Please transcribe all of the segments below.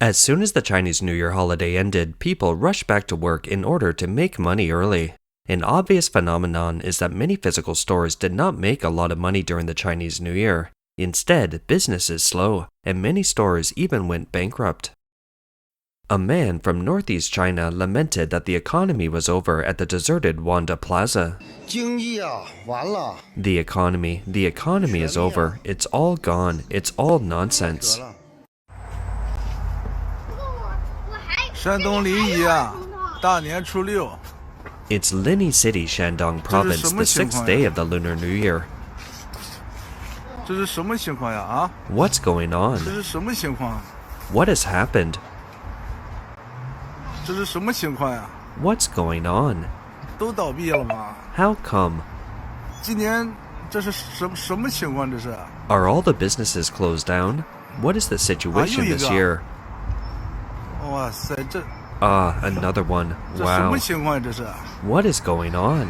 As soon as the Chinese New Year holiday ended, people rushed back to work in order to make money early. An obvious phenomenon is that many physical stores did not make a lot of money during the Chinese New Year. Instead, business is slow, and many stores even went bankrupt. A man from northeast China lamented that the economy was over at the deserted Wanda Plaza. The economy is over. It's all gone. It's all nonsense. 山东临沂啊，大年初六。 It's Linyi City, Shandong Province, the sixth day of the Lunar New Year. 这是什么情况呀？啊？ What's going on? 这是什么情况？ What has happened? 这是什么情况呀？ What's going on? 都倒闭了吗？ How come? 今年这是什么情况？这是？ Are all the businesses closed down? What is the situation this year? 哇塞，这 Another one. 这什 Wow. 么情况呀？这是？ What is going on?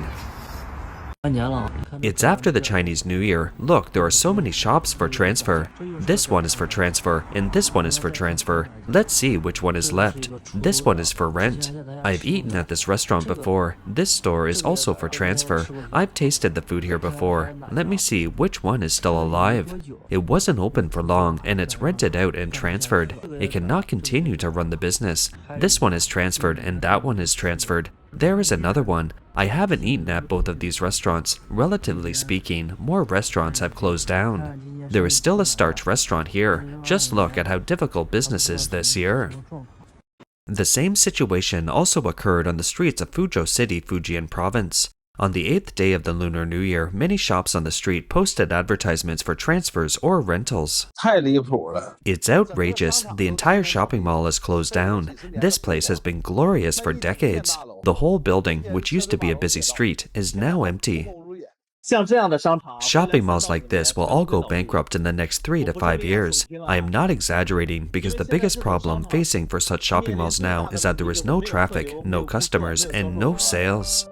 It's after the Chinese New Year. Look, there are so many shops for transfer. This one is for transfer, and this one is for transfer. Let's see which one is left. This one is for rent. I've eaten at this restaurant before. This store is also for transfer. I've tasted the food here before. Let me see which one is still alive. It wasn't open for long, and it's rented out and transferred. It cannot continue to run the business. This one is transferred, and that one is transferred. There is another one. I haven't eaten at both of these restaurants. Relatively speaking, more restaurants have closed down. There is still a starch restaurant here. Just look at how difficult business is this year. The same situation also occurred on the streets of Fuzhou City, Fujian Province. On the 8th day of the Lunar New Year, many shops on the street posted advertisements for transfers or rentals. 太离谱了！ It's outrageous. The entire shopping mall is closed down. This place has been glorious for decades. The whole building, which used to be a busy street, is now empty. 像这样的商场 Shopping malls like this will all go bankrupt in the next 3 to 5 years. I am not exaggerating because the biggest problem facing for such shopping malls now is that there is no traffic, no customers, and no sales.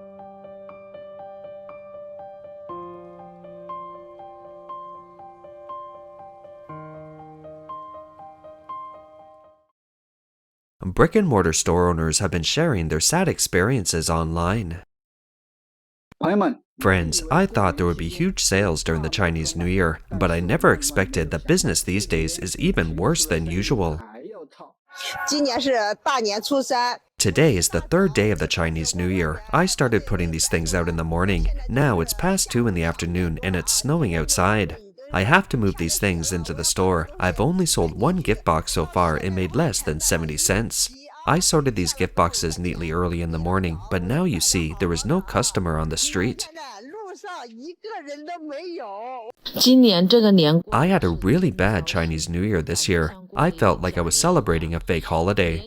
Brick-and-mortar store owners have been sharing their sad experiences online. 朋友们， Friends, I thought there would be huge sales during the Chinese New Year, but I never expected that business these days is even worse than usual. 今年是大年初三， Today is the third day of the Chinese New Year. I started putting these things out in the morning. Now it's past 2 in the afternoon and it's snowing outside. I have to move these things into the store. I've only sold one gift box so far and made less than 70 cents. I sorted these gift boxes neatly early in the morning, but now you see there is no customer on the street. 路上一个人都没有。 今年这个年 I had a really bad Chinese New Year this year. I felt like I was celebrating a fake holiday.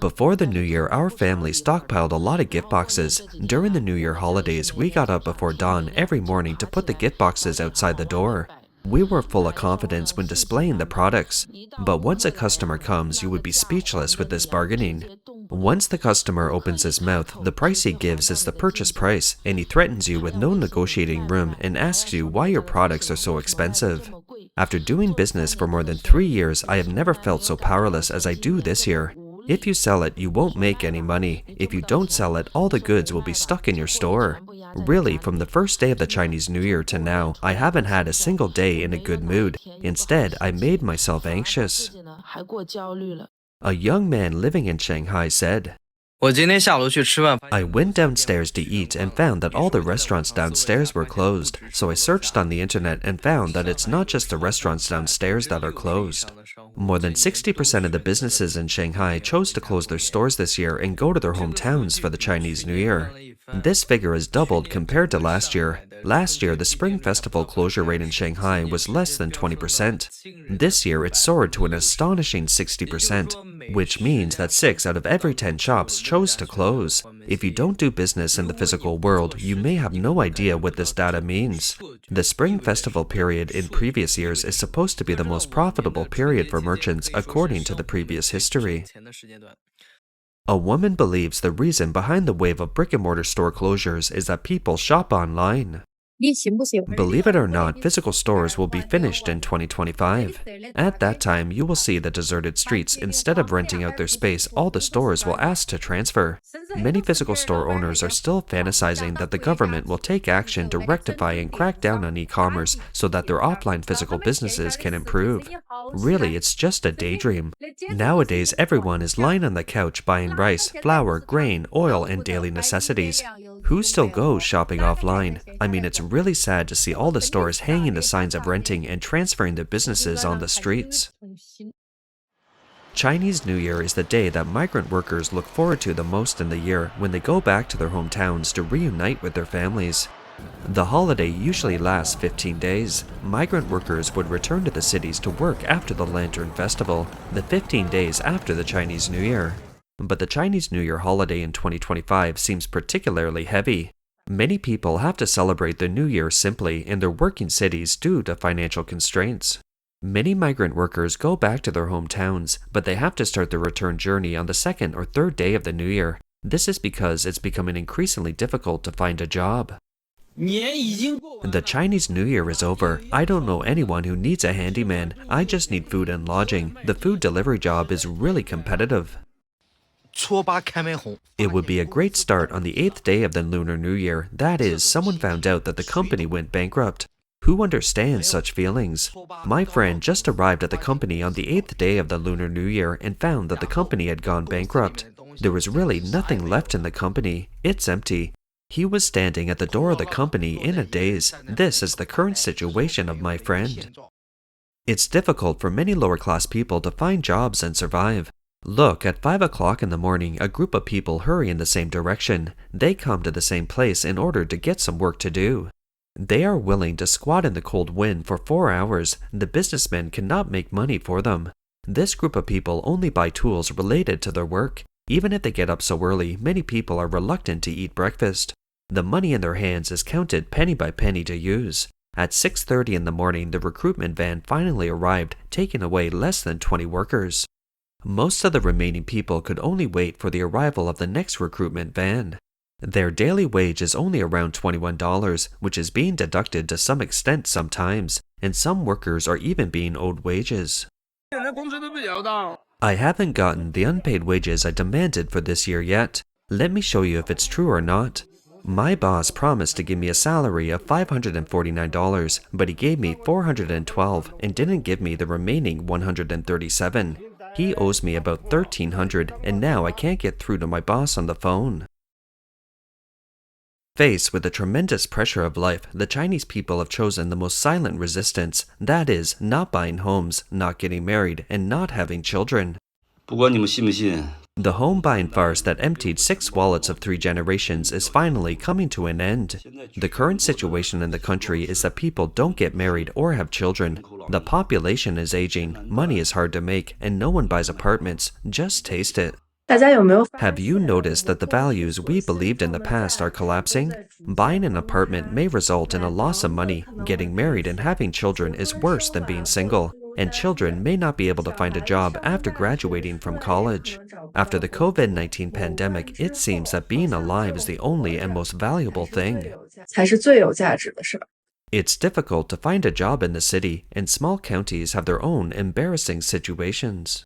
Before the New Year, our family stockpiled a lot of gift boxes. During the New Year holidays, we got up before dawn every morning to put the gift boxes outside the door. We were full of confidence when displaying the products. But once a customer comes, you would be speechless with this bargaining. Once the customer opens his mouth, the price he gives is the purchase price, and he threatens you with no negotiating room and asks you why your products are so expensive. After doing business for more than 3 years, I have never felt so powerless as I do this year. If you sell it, you won't make any money. If you don't sell it, all the goods will be stuck in your store. Really, from the first day of the Chinese New Year to now, I haven't had a single day in a good mood. Instead, I made myself anxious. 还过焦虑了。 A young man living in Shanghai said, 我今天下楼去吃饭， I went downstairs to eat and found that all the restaurants downstairs were closed. So I searched on the internet and found that it's not just the restaurants downstairs that are closed. More than 60% of the businesses in Shanghai chose to close their stores this year and go to their hometowns for the Chinese New Year. This figure has doubled compared to last year. Last year, the Spring Festival closure rate in Shanghai was less than 20%. This year, it soared to an astonishing 60%, which means that 6 out of every 10 shops chose to close. If you don't do business in the physical world, you may have no idea what this data means. The Spring Festival period in previous years is supposed to be the most profitable period for merchants according to the previous history. A woman believes the reason behind the wave of brick-and-mortar store closures is that people shop online. Believe it or not, physical stores will be finished in 2025. At that time, you will see the deserted streets. Instead of renting out their space, all the stores will ask to transfer. Many physical store owners are still fantasizing that the government will take action to rectify and crack down on e-commerce so that their offline physical businesses can improve. Really, it's just a daydream. Nowadays, everyone is lying on the couch buying rice, flour, grain, oil, and daily necessities. Who still goes shopping offline? I mean, it's really sad to see all the stores hanging the signs of renting and transferring their businesses on the streets. Chinese New Year is the day that migrant workers look forward to the most in the year when they go back to their hometowns to reunite with their families. The holiday usually lasts 15 days. Migrant workers would return to the cities to work after the Lantern Festival, the 15 days after the Chinese New Year. But the Chinese New Year holiday in 2025 seems particularly heavy. Many people have to celebrate the New Year simply in their working cities due to financial constraints. Many migrant workers go back to their hometowns, but they have to start their return journey on the second or third day of the New Year. This is because it's becoming increasingly difficult to find a job. The Chinese New Year is over. I don't know anyone who needs a handyman. I just need food and lodging. The food delivery job is really competitive. It would be a great start on the 8th day of the Lunar New Year. That is, someone found out that the company went bankrupt. Who understands such feelings? My friend just arrived at the company on the 8th day of the Lunar New Year and found that the company had gone bankrupt. There was really nothing left in the company. It's empty. He was standing at the door of the company in a daze. This is the current situation of my friend. It's difficult for many lower-class people to find jobs and survive. Look, at 5 o'clock in the morning, a group of people hurry in the same direction. They come to the same place in order to get some work to do. They are willing to squat in the cold wind for 4 hours. The businessmen cannot make money for them. This group of people only buy tools related to their work. Even if they get up so early, many people are reluctant to eat breakfast. The money in their hands is counted penny by penny to use. At 6:30 in the morning, the recruitment van finally arrived, taking away less than 20 workers. Most of the remaining people could only wait for the arrival of the next recruitment van. Their daily wage is only around $21, which is being deducted to some extent sometimes, and some workers are even being owed wages. I haven't gotten the unpaid wages I demanded for this year yet. Let me show you if it's true or not. My boss promised to give me a salary of $549, but he gave me $412 and didn't give me the remaining $137. He owes me about $1,300, and now I can't get through to my boss on the phone. Faced with the tremendous pressure of life, the Chinese people have chosen the most silent resistance, that is, not buying homes, not getting married, and not having children. The home buying farce that emptied 6 wallets of 3 generations is finally coming to an end. The current situation in the country is that people don't get married or have children. The population is aging, money is hard to make, and no one buys apartments. Just taste it. Have you noticed that the values we believed in the past are collapsing? Buying an apartment may result in a loss of money. Getting married and having children is worse than being single. And children may not be able to find a job after graduating from college. After the COVID-19 pandemic, it seems that being alive is the only and most valuable thing. It's difficult to find a job in the city, and small counties have their own embarrassing situations.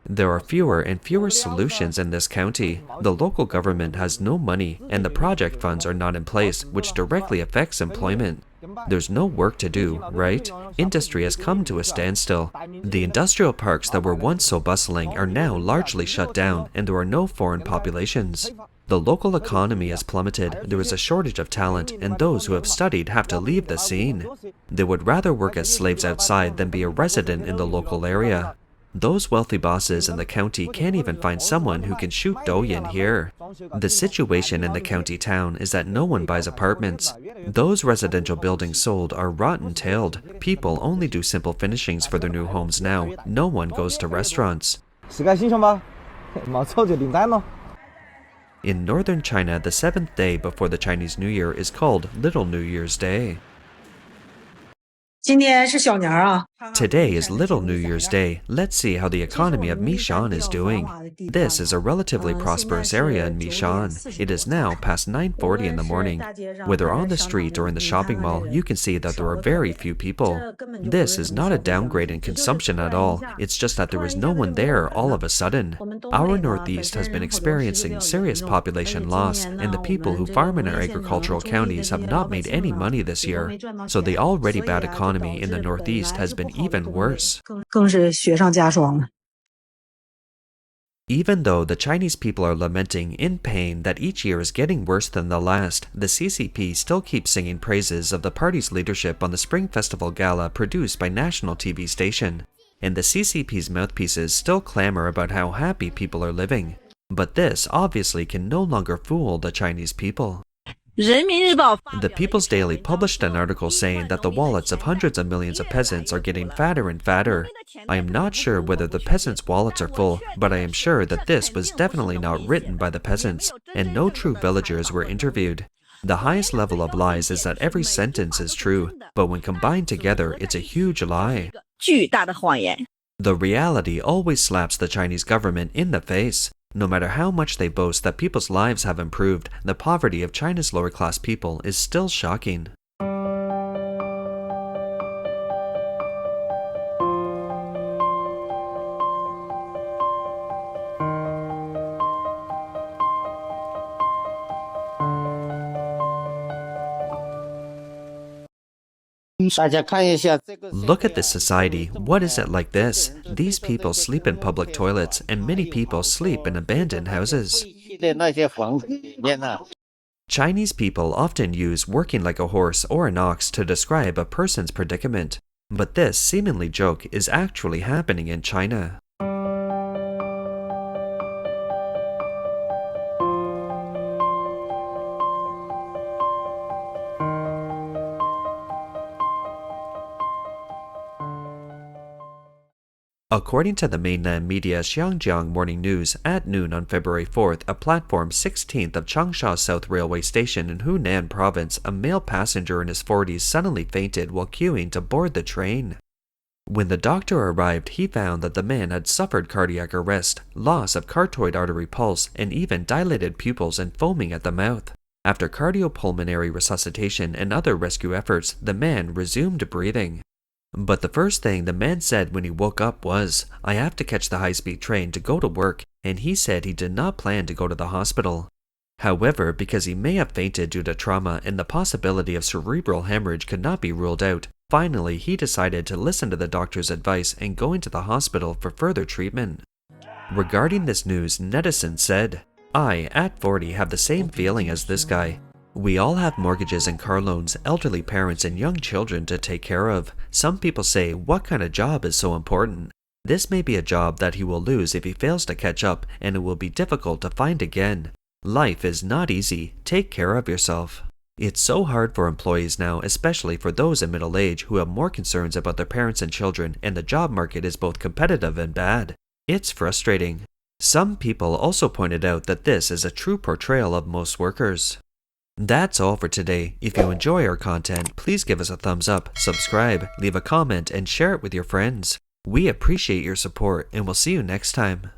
There are fewer and fewer solutions in this county. The local government has no money, and the project funds are not in place, which directly affects employment. There's no work to do, right? Industry has come to a standstill. The industrial parks that were once so bustling are now largely shut down, and there are no foreign populations. The local economy has plummeted, there is a shortage of talent, and those who have studied have to leave the scene. They would rather work as slaves outside than be a resident in the local area. Those wealthy bosses in the county can't even find someone who can shoot douyin here. The situation in the county town is that no one buys apartments. Those residential buildings sold are rotten-tailed. People only do simple finishings for their new homes now. No one goes to restaurants. In northern China, the 7th day before the Chinese New Year is called Little New Year's Day. Today is Little New Year's Day. Let's see how the economy of Mishan is doing. This is a relatively prosperous area in Mishan. It is now past 9:40 in the morning. Whether on the street or in the shopping mall, you can see that there are very few people. This is not a downgrade in consumption at all. It's just that there was no one there all of a sudden. Our Northeast has been experiencing serious population loss, and the people who farm in our agricultural counties have not made any money this year. So the already bad economy in the Northeast has been even worse. Even though the Chinese people are lamenting in pain that each year is getting worse than the last, the CCP still keeps singing praises of the party's leadership on the Spring Festival Gala produced by national TV station. And the CCP's mouthpieces still clamor about how happy people are living. But this obviously can no longer fool the Chinese people. The People's Daily published an article saying that the wallets of hundreds of millions of peasants are getting fatter and fatter. I am not sure whether the peasants' wallets are full, but I am sure that this was definitely not written by the peasants, and no true villagers were interviewed. The highest level of lies is that every sentence is true, but when combined together, it's a huge lie. The reality always slaps the Chinese government in the face. No matter how much they boast that people's lives have improved, the poverty of China's lower-class people is still shocking. Look at this society. What is it like this? These people sleep in public toilets, and many people sleep in abandoned houses. Chinese people often use working like a horse or an ox to describe a person's predicament. But this seemingly joke is actually happening in China. According to the mainland media Xiangjiang Morning News, at noon on February 4th, a platform 16th of Changsha South Railway Station in Hunan Province, a male passenger in his 40s suddenly fainted while queuing to board the train. When the doctor arrived, he found that the man had suffered cardiac arrest, loss of carotid artery pulse, and even dilated pupils and foaming at the mouth. After cardiopulmonary resuscitation and other rescue efforts, the man resumed breathing. But the first thing the man said when he woke up was, "I have to catch the high-speed train to go to work," and he said he did not plan to go to the hospital. However, because he may have fainted due to trauma and the possibility of cerebral hemorrhage could not be ruled out, finally he decided to listen to the doctor's advice and go into the hospital for further treatment. Regarding this news, netizens said, "I, at 40, have the same feeling as this guy. We all have mortgages and car loans, elderly parents and young children to take care of. Some people say, what kind of job is so important? This may be a job that he will lose if he fails to catch up, and it will be difficult to find again. Life is not easy. Take care of yourself." It's so hard for employees now, especially for those in middle age who have more concerns about their parents and children, and the job market is both competitive and bad. It's frustrating. Some people also pointed out that this is a true portrayal of most workers. That's all for today. If you enjoy our content, please give us a thumbs up, subscribe, leave a comment, and share it with your friends. We appreciate your support, and we'll see you next time.